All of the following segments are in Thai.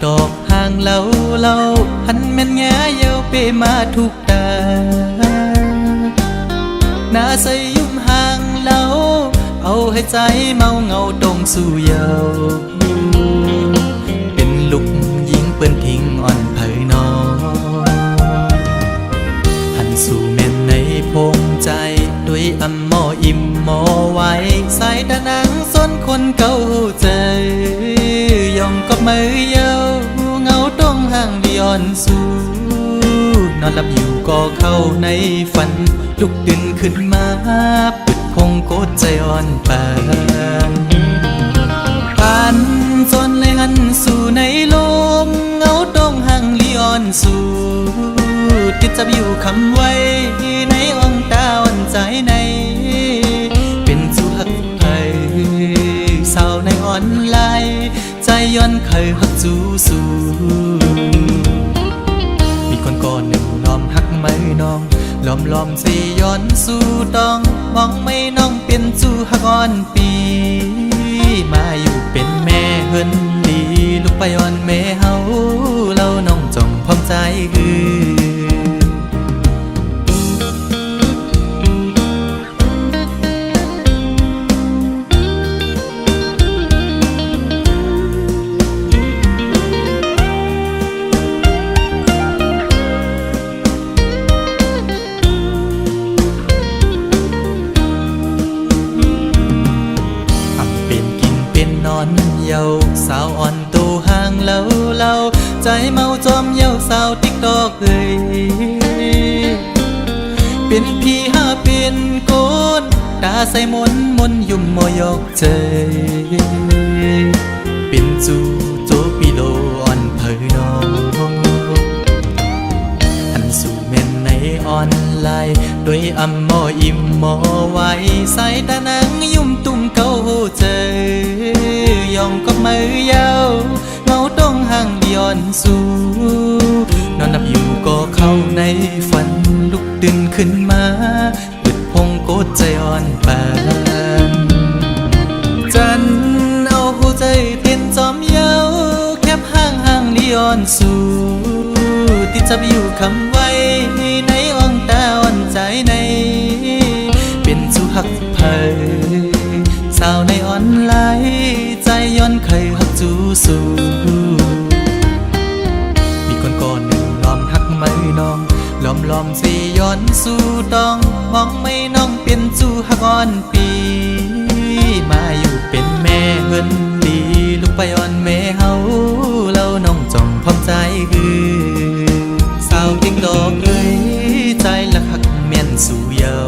ตอกห่างเล่าหันแม่นแง่เยาเปมาทุกตาหน้าใสยุ่มห่างเล่าเอาให้ใจเมาเงาตรงสู่เยาเป็นลูกยิงเปิ้นทิ้งอ่อนเผยนอหันสู่แม่นในพงใจด้วยอำหมออิ่มหมอไว้สายตานังส้นคนเก่าใจยองก็มือเยาเงาต้องห่างดิออนสู่นอนหลับอยู่ก็เข้าในฝันลุกดึงขึ้นมาปิดพงโกดใจอ่อนปานผ่านจนเลยหันสู่ในลมเงาต้องห่างดิออนสู่ติดจับอยู่คำไว้ในอ่องตาอ่อนใจในเป็นสู่หักไทยสาวในอ่อนลายใจย้อนเคยหักจูสู่มีคนก่อนหนึ่งล้อมหักไม่น้องล้อมสิย้อนสู่ต้องมองไม่น้องเป็นสู่หักอ่อนปีมาอยู่เป็นแม่เฮินดีลูกไปอ่อนแม่เฮาเล่าน้องจ้องพร้อมใจคือเยาสาวอ่อนตูห่างเล่าใจเมาจอมเยาสาวติ๊กตอกเอ้ยเป็นพี่หาเป็นโกนตาใส่มนยุ่มมอยอกใจเป็นจูโจปิโลอ่อนเผยน้องหันสู่แม่นในออนไลน์โดยอำหมออิ่มหมอไว้ใส่ตานังยุ่มตุ่มเก่าใจยองก็มือยาวเงาต้องห่างดิออนสู่นอนหลับอยู่ก็เข้าในฝันลุกดึงขึ้นมาปิดพงโกดใจอ่อนปานจันเอาหัวใจเต้นจอมเยาแคบห่างดิออนสู่ติดจับอยู่คำไว้ในอ่องตาอ่อนใจในเป็นสู่หักเผยสาวในออนไลน์ใจย้อนเคยหักจูสู่มีคนก่อนหนึ่งล้อมหักไม่น้องล้อมสิย้อนสู่ต้องมองไม่น้องเป็นจูหักอ่อนปีมาอยู่เป็นแม่เฮินดีลูกไปอ่อนแม่เฮาเล่าน้องจ้องพร้อมใจคือสาวติ๊กดอกเอ้ยใจละหักแม่นสู่เยา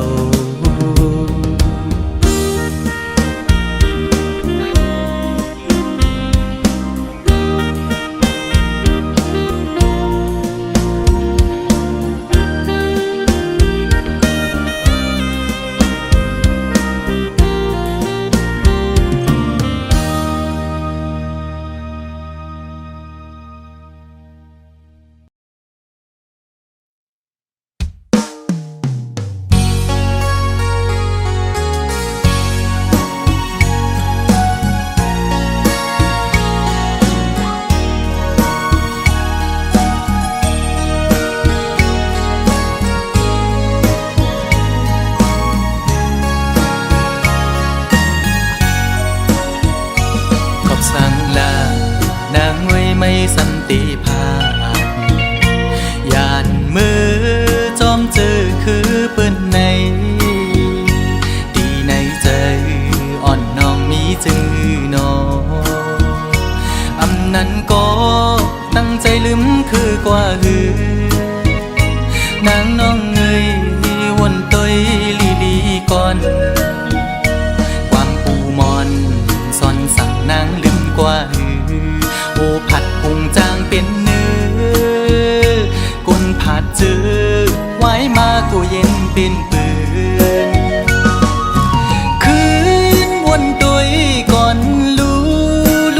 สันติภาพยานมือจอมเจอคือเปิ้นในดีในใจอ่อนน้องมีจือน้องอำนั้นก็ตั้งใจลืมคือกว่าหือนางน้องเงยวนต้อยลีก่อนความปูมอนซ่อนสั่งนางลืมกว่าหือโอผัดพุงจางเป็นเนื้อกุนผัดเจอไว้มากูเย็นเป็นปืนคืนวนตุยก่อนลู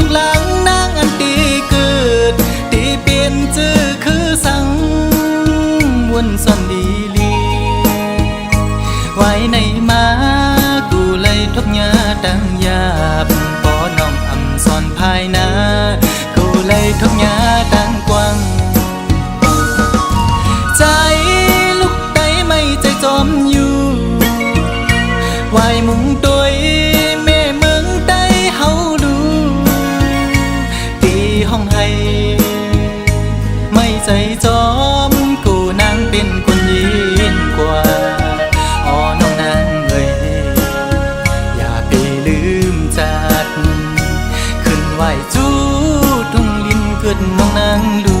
กหลังนางอันตีเกิดตีเปลี่ยนจื้อคือสังวนซ่อนดีลีไว้ในมากูเลยทบยาดังยาบปอน้องอำซ่อนภายนากูเลยท ทุกหญ้าต่างกว้างใจลูกใดไม่ใจจอมอยู่วายมุงโดยแม่เมืองใดเฮาดูตีห้องให้ไม่ใจจอมกูนางเป็นคนยินกว่าอ๋อน้องนางเอ้ยอย่าไปลืมจัดขึ้นไหวจูทุ่งลินเกิดน้องนางดู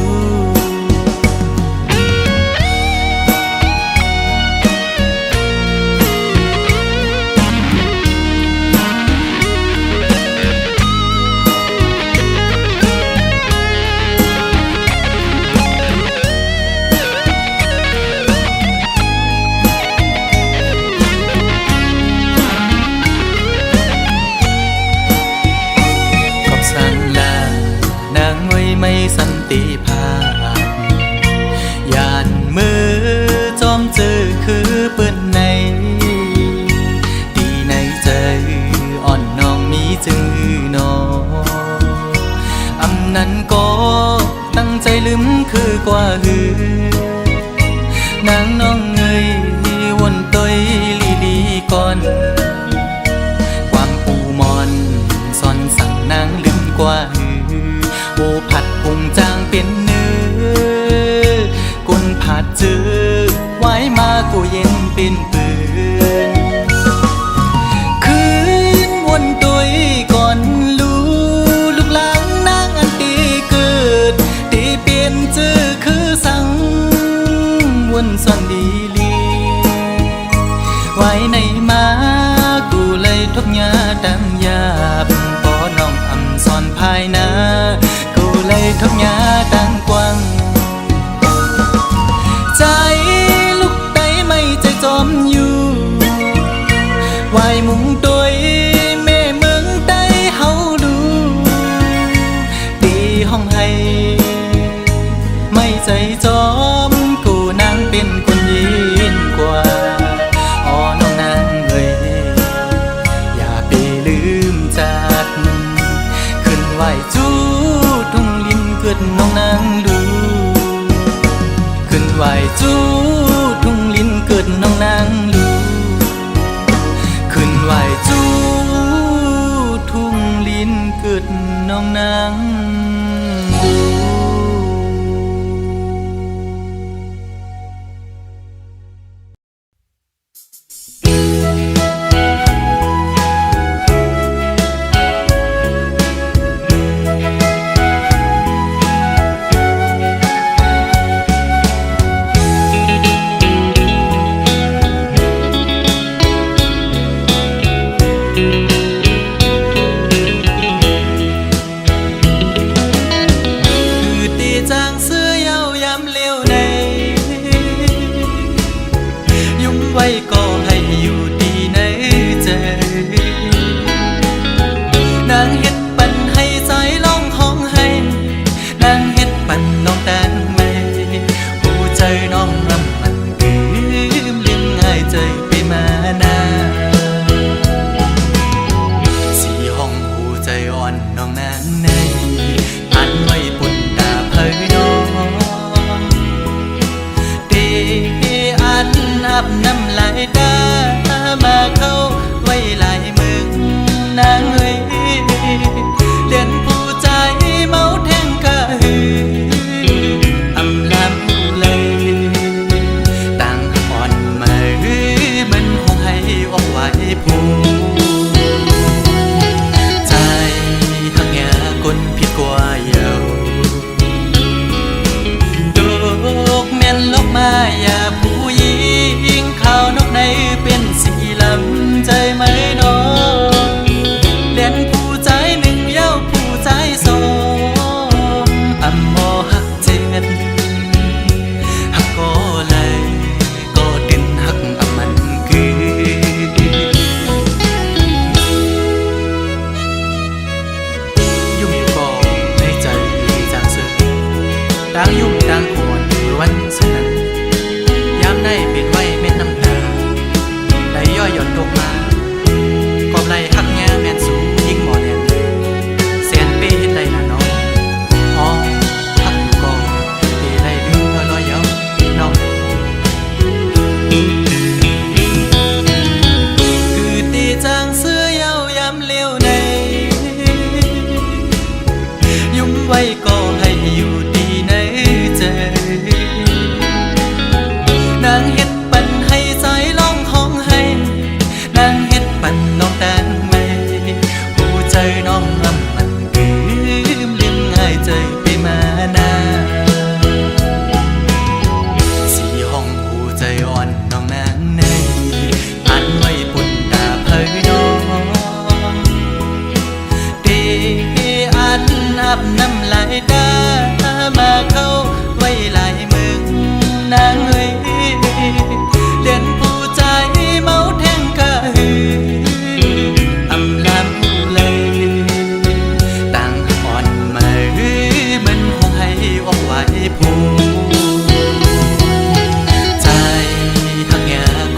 ไม่สันติภาพยานมือจอมเจอคือเปิ้นในดีในใจอ่อนน้องมีจือหนออำนั้นก็ตั้งใจลืมคือกว่าหือนางน้องเงยวนต้อยลีก่อนความปูมอนซ่อนสั่งนางลืมกว่าหือโอผัดพุงจางเป็นเนื้อกุนผัดจือไว้มากูเย็นเป็นปืนคืนวนตุยก่อนลูกหลางนางอันตีเกิดตีเปลี่ยนจือคือสังวนซ่อนดีลีไว้ในมากูเลยทุกหญ้าดังหยาบพอน้องอำซ่อนภายหน้าเลยทุกหญ้าต่างกว้างใจลูกใดไม่ใจจอมอยู่วายมุงโดยแม่เมืองใดเฮาดูตีห้องให้ไม่ใจจอมกูนางเป็นคนยินกว่าอ๋อน้องนางเอ้ยอย่าไปลืมจัดขึ้นไหวจูเกิดน้องนางดูขึ้นไหวจูทุ่งลินเกิดน้องนางดูขึ้นไหวจูทุ่งลินเกิดน้องนางดูไว้ก็ให้อยู่ดีในใจนางเฮ็ดปันให้สายร้องห้องให้นางเฮ็ดปันน้องแต่งไม่หูใจน้องน้ำมันลืมง่ายใจไปมานาสีห้องหูใจอ่อนน้องนางในอันไว้ปุ่นตาเพยน้องอาบน้ำลายตามาเข้าไว้หลายมึงนางเอ้ยเลียนผู้ใจเมาแทงกะหืออำลำเลยต่างอ่อนมาหือมันคงให้ออกไว้ผู้ใจหักยากลผิดกว่าเยาดอกแม่นลกมาอย่าผู้ยิงข้าวนกใน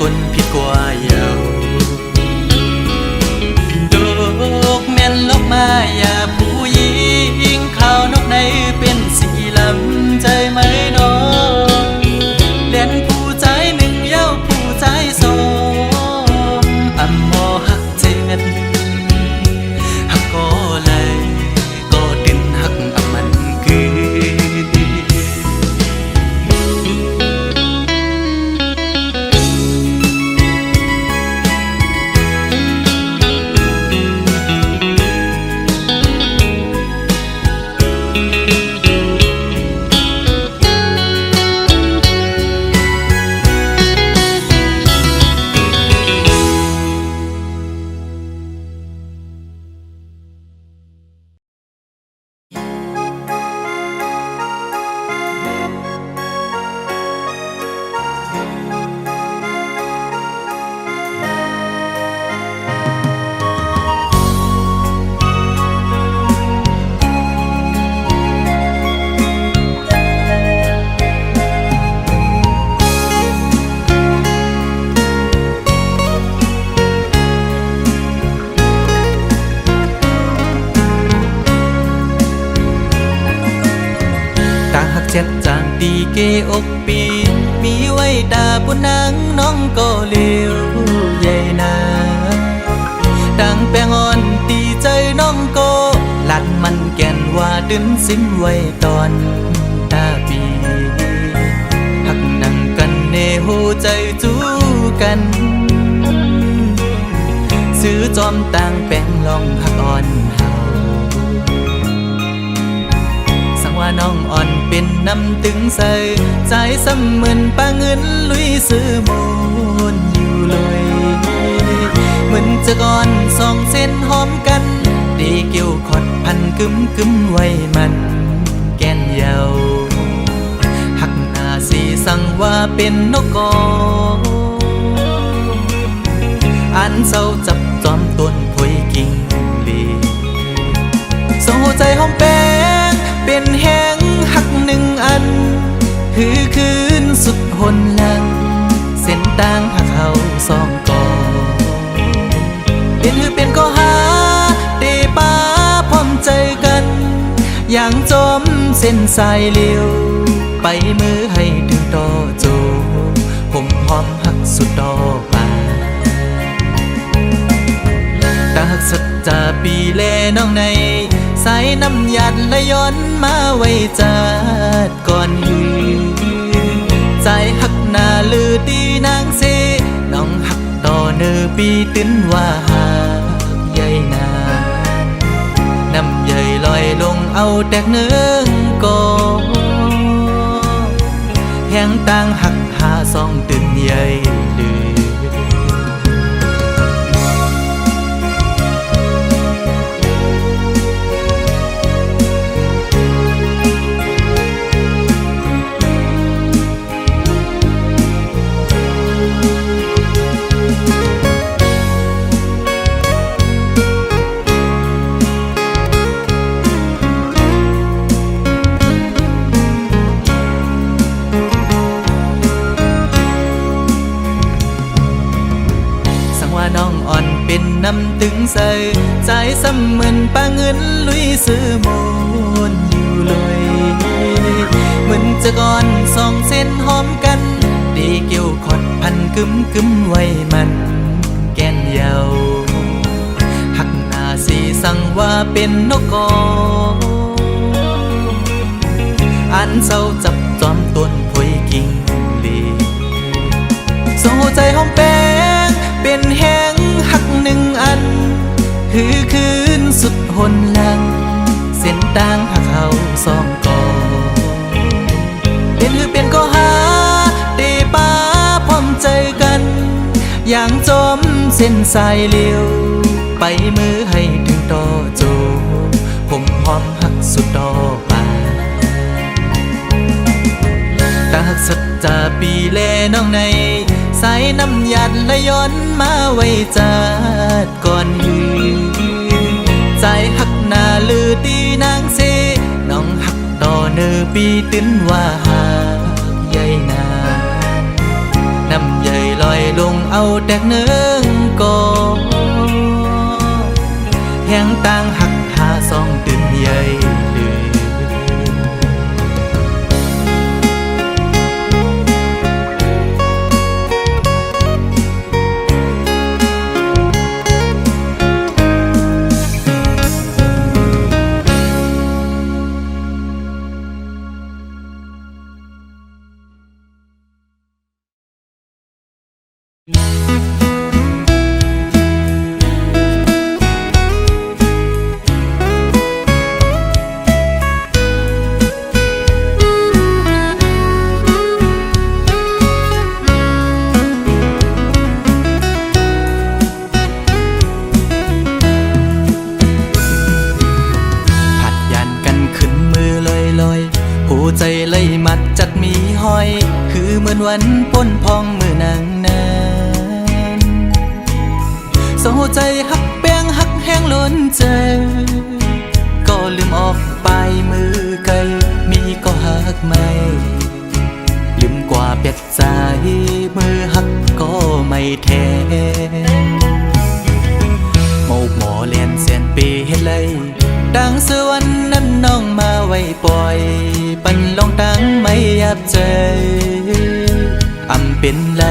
คนผิดกว่าเยาดอกแม่นลกมาอย่าผู้หญิงขาวนกในเป็นสีลำใจไหมน้องเล่นผู้ใจหนึ่งเย้าผู้ใจสองอำมอหักเจ็ดหักก็เลยก็ดินหักอำมันคือเจ็ดจางตีเกอกปีมีไว้ดาบนนางน้องก็เลี้ยวใหญ่นาดังแปงอ่อนตีใจน้องก็หลัดมันแก่นว่าดึนสิ้นไว้ตอนตาปีหักนั่งกันเนโหใจจู้กันซื้อจอมต่างแปงลองหักอ่อนว่าน้องอ่อนเป็นน้ำตึงใส่ใจซ้ำเหมือนปลาเงินลุยซื้อมูลอยู่เลยเหมือนจะก่อนสองเส้นหอมกันดีเกี่ยวขอดพันกึมกึมไว้มันแก่นเยาหักหน้าสีสั่งว่าเป็นนกกออันเศร้าจับจอมต้นพวยกิ่งลีส่งหัวใจหอมแป้งเป็นแห้งหักหนึ่งอันคือคืนสุดหนหลังเส้นต่างหักเขาสองก่อเป็นก็หาเดป้าพร้อมใจกันอย่างจมเส้นสายเลี้ยวไปมือให้ถึงต่อโจผมหอมหักสุดดอกป่าตาหักสัจจาปีแลน้องในสายน้ำหยัดและย้อนมาไว้จัดก่อนหือใจหักหน้าลือดีนางเสน้องหักต่อเนอปีตื้นว่าหากใหญ่นาน้ำใหญ่ลอยลงเอาแตกเนื้อก่อแห้งต่างหักหาสองตื่นใหญ่ลือน้องอ่อนเป็นน้ำตึงใส่ใจซ้ำเหมือนปลาเงินลุยซื้อมูลอยู่เลยเหมือนจะก่อนสองเส้นหอมกันดีเกี่ยวขอดพันกึมกึมไว้มันแก่นเยาหักหน้าสีสั่งว่าเป็นนกกออันเศร้าจับจอมต้นพวยกิ่งลีส่งหัวใจหอมแป้งเป็นแห้งหักหนึ่งอันคือคืนสุดหนหลังเส้นต่างหักเขาสองก่อเป็นก็หาเดป้าพร้อมใจกันอย่างจมเส้นสายเลี้ยวไปมือให้ถึงต่อโจผมหอมหักสุดดอกป่าตาหักสัจจาปีแลน้องในสายน้ำหยัดและย้อนมาไว้จัดก่อนหือใจหักหน้าลือตีนางเสน้องหักต่อเนอปีตื้นว่าหากใหญ่นาน้ น้ำใหญ่ลอยลงเอาแตกเนื้อก็แห่งต่างหักหาสองตื่นใหญ่หัวใจเลยมัดจัดมีห้อยคือเหมือนวันป้นพองมือนางนั้นเศร้าใจหักแป้งหักแห้งล้นใจก็ลืมออกไปมือไกลมีก็หักไม่ลืมกว่าเป็ดใจมือหักก็ไม่แทนโมกหมอเลียนเสียนปีเฮ็ดเลยดังเสือวันนั้นน้องมาไว้ปล่อยปันลองตั้งไม่ยับใจอำเป็นไร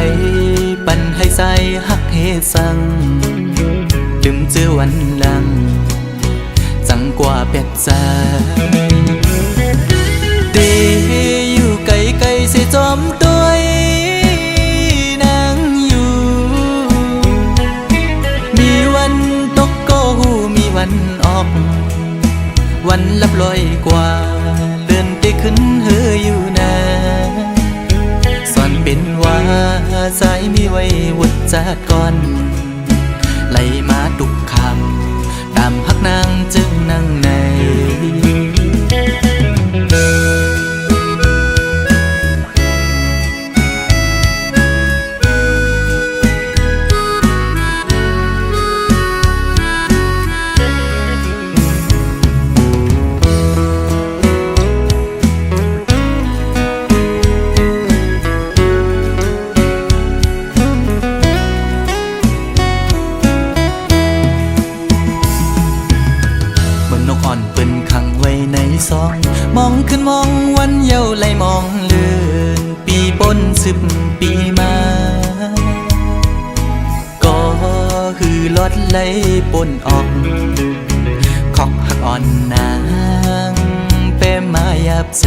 ปันให้ใส่หักเฮสังลืมเจอวันหลังจังกว่าเป็ดใจเดอยู่ไกลไกลเสียจอมตัวนางอยู่มีวันตกก็หูมีวันออกวันลับลอยกว่าเลื่อนไปขึ้นเฮออยู่นะสอนเป็นว่าสายมีไว้วุดจากก่อนไหลมาทุกคำตามพักนางจึงนั่งในมองขึ้นมองวันเยาว์ไหลมองเลือนปีปน10 ปีมาก็คือลดไหลปนออกขอกหักอ่อนนางเป้มายับใจ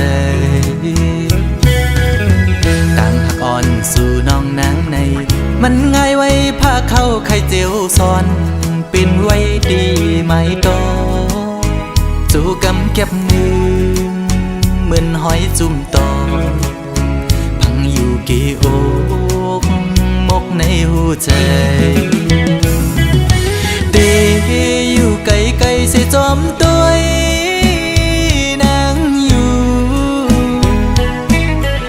ต่างหักอ่อนสู่น้องนางในมันง่ายไว้พาเข้าไข่เจียวซ้อนเป็นไว้ดีไหมตอจูกำเก็บมือเหมือนหอยจุ่มตอพังอยู่กี่อกมกในหัวใจเดอยู่ไกลไกลเสียจอมตัวนางอยู่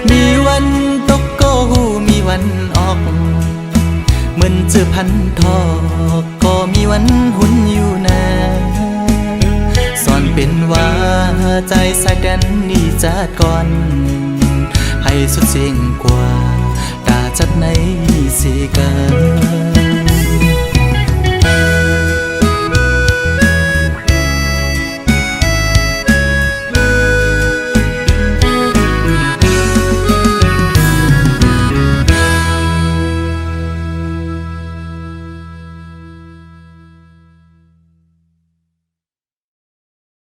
มีวันตกก็หูมีวันออกเหมือนเจอพันทอกก็มีวันหุ่นอยู่นะสอนเป็นว่าใจสายแดนนี่จัดก่อนให้สุดเสียงกว่าตาจัดในสีกัน